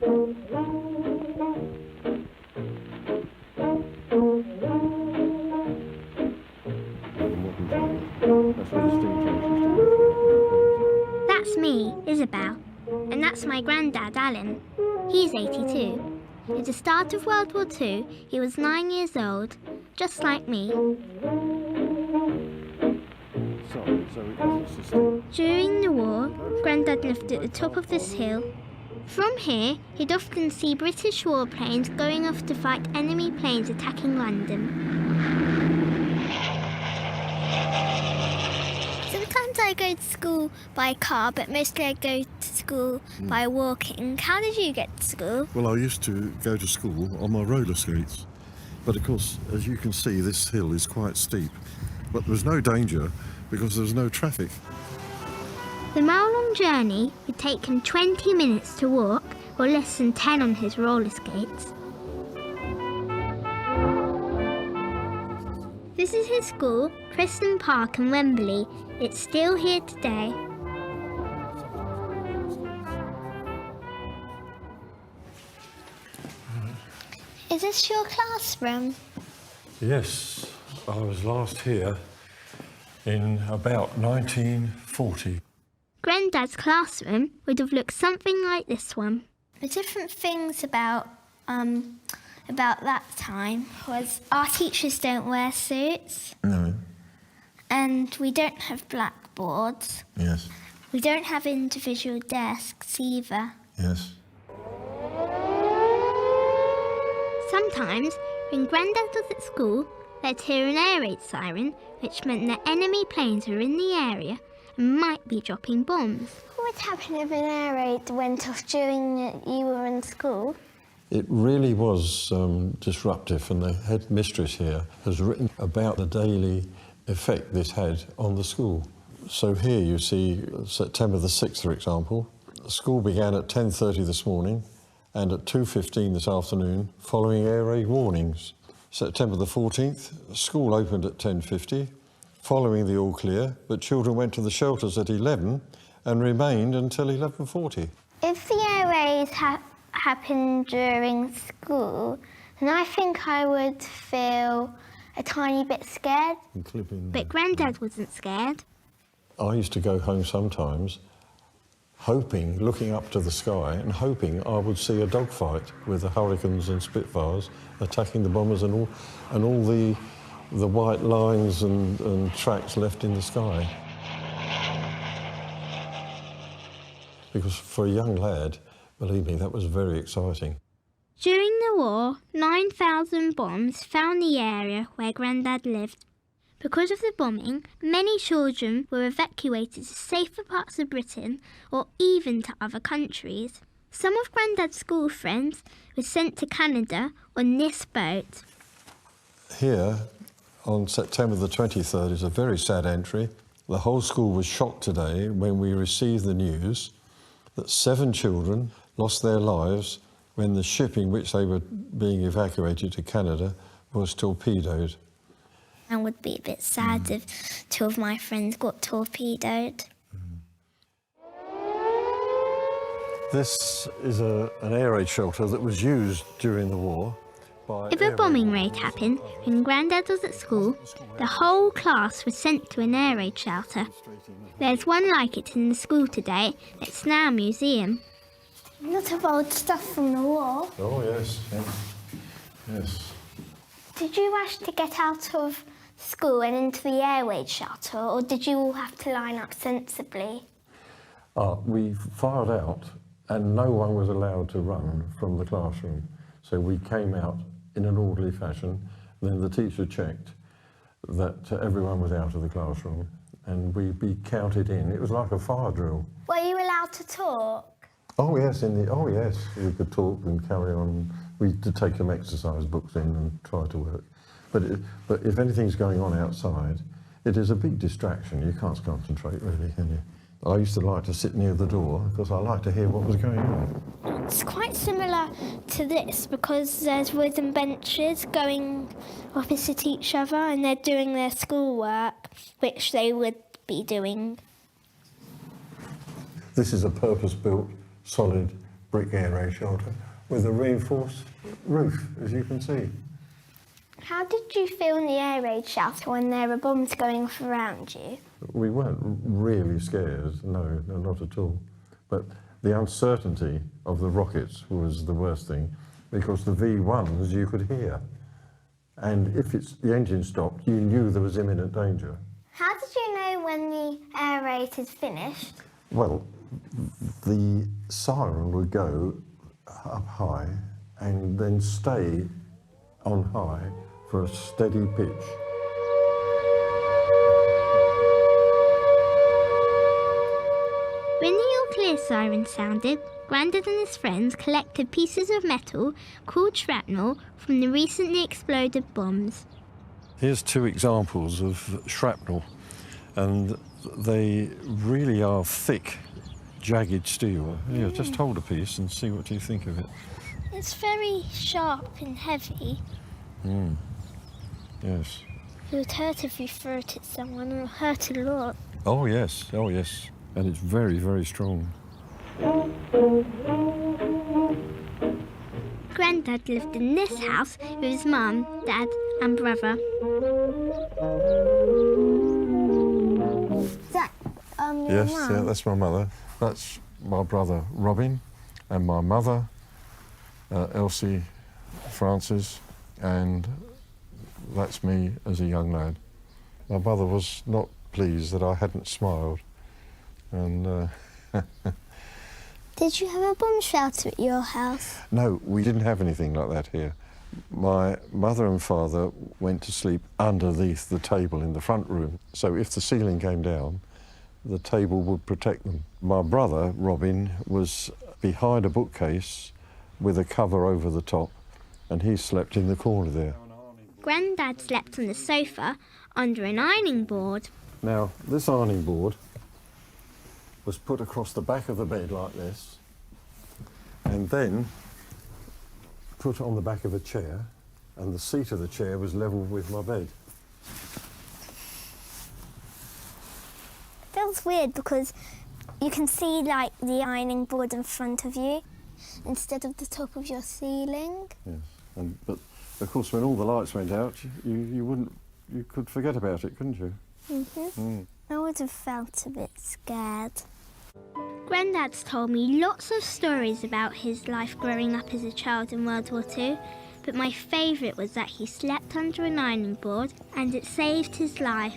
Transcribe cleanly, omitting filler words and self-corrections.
That's me, Isabel, and that's my granddad, Alan. He's 82. At the start of World War II, he was 9 years old, just like me. During the war, Grandad lived at the top of this hill. From here, he'd often see British warplanes going off to fight enemy planes attacking London. Sometimes I go to school by car, but mostly I go to school by walking. How did you get to school? Well, I used to go to school on my roller skates. But of course, as you can see, this hill is quite steep. But there was no danger because there was no traffic. The mile-long journey would take him 20 minutes to walk, or less than 10 on his roller skates. This is his school, Preston Park in Wembley. It's still here today. Is this your classroom? Yes, I was last here in about 1940. Grandad's classroom would have looked something like this one. The different things about that time was our teachers don't wear suits. No. And we don't have blackboards. Yes. We don't have individual desks either. Yes. Sometimes, when Grandad was at school, they'd hear an air raid siren, which meant that enemy planes were in the area and might be dropping bombs. What would happen if an air raid went off during you were in school? It really was disruptive, and the head mistress here has written about the daily effect this had on the school. So here you see September the 6th, for example. School began at 10:30 this morning and at 2:15 this afternoon, following air raid warnings. September the 14th, school opened at 10:50, following the all clear, but children went to the shelters at 11 and remained until 11:40. If the air raids happened during school, then I think I would feel a tiny bit scared. But Grandad wasn't scared. I used to go home sometimes hoping, looking up to the sky and hoping I would see a dogfight with the Hurricanes and Spitfires attacking the bombers and all the white lines and tracks left in the sky. Because for a young lad, believe me, that was very exciting. During the war, 9,000 bombs found the area where Grandad lived. Because of the bombing, many children were evacuated to safer parts of Britain or even to other countries. Some of Grandad's school friends were sent to Canada on this boat. Here, on September the 23rd, is a very sad entry. The whole school was shocked today when we received the news that 7 children lost their lives when the ship in which they were being evacuated to Canada was torpedoed. I would be a bit sad if 2 of my friends got torpedoed. This is an air raid shelter that was used during the war. If a bombing raid happened when Grandad was at school, the whole class was sent to an air raid shelter. There's one like it in the school today. It's now a museum. A lot of old stuff from the war. Oh, yes, yes. Did you rush to get out of school and into the air raid shelter, or did you all have to line up sensibly? We filed out and no one was allowed to run from the classroom. So we came out in an orderly fashion. Then the teacher checked that everyone was out of the classroom and we'd be counted in. It was like a fire drill. Were you allowed to talk? Oh yes, we could talk and carry on. We did take some exercise books in and try to work. But if anything's going on outside, it is a big distraction. You can't concentrate really, can you? I used to like to sit near the door because I liked to hear what was going on. It's quite similar to this because there's wooden benches going opposite each other and they're doing their schoolwork, which they would be doing. This is a purpose-built, solid brick air raid shelter with a reinforced roof, as you can see. How did you feel in the air raid shelter when there were bombs going off around you? We weren't really scared, no, not at all. But the uncertainty of the rockets was the worst thing, because the V1s you could hear. And if the engine stopped, you knew there was imminent danger. How did you know when the air raid had finished? Well, the siren would go up high and then stay on high for a steady pitch. When the all clear siren sounded, Grandad and his friends collected pieces of metal called shrapnel from the recently exploded bombs. Here's two examples of shrapnel, and they really are thick, jagged steel. Here, just hold a piece and see what you think of it. It's very sharp and heavy. Yes. It would hurt if you threw it at someone, and it would hurt a lot. Oh yes, and it's very, very strong. Grandad lived in this house with his mum, dad and brother. Is that your Yes, mum? yeah, that's my mother. That's my brother Robin, and my mother Elsie Francis, and that's me as a young lad. My mother was not pleased that I hadn't smiled, and Did you have a bomb shelter at your house? no, we didn't have anything like that here. My mother and father went to sleep underneath the table in the front room, so if the ceiling came down, the table would protect them. My brother, Robin, was behind a bookcase with a cover over the top, and he slept in the corner there. Grandad slept on the sofa under an ironing board. Now, this ironing board was put across the back of the bed like this, and then put on the back of a chair, and the seat of the chair was level with my bed. Feels weird because you can see like the ironing board in front of you instead of the top of your ceiling. Yes, but of course when all the lights went out, you could forget about it, couldn't you? I would have felt a bit scared. Grandad's told me lots of stories about his life growing up as a child in World War II, but my favourite was that he slept under an ironing board and it saved his life.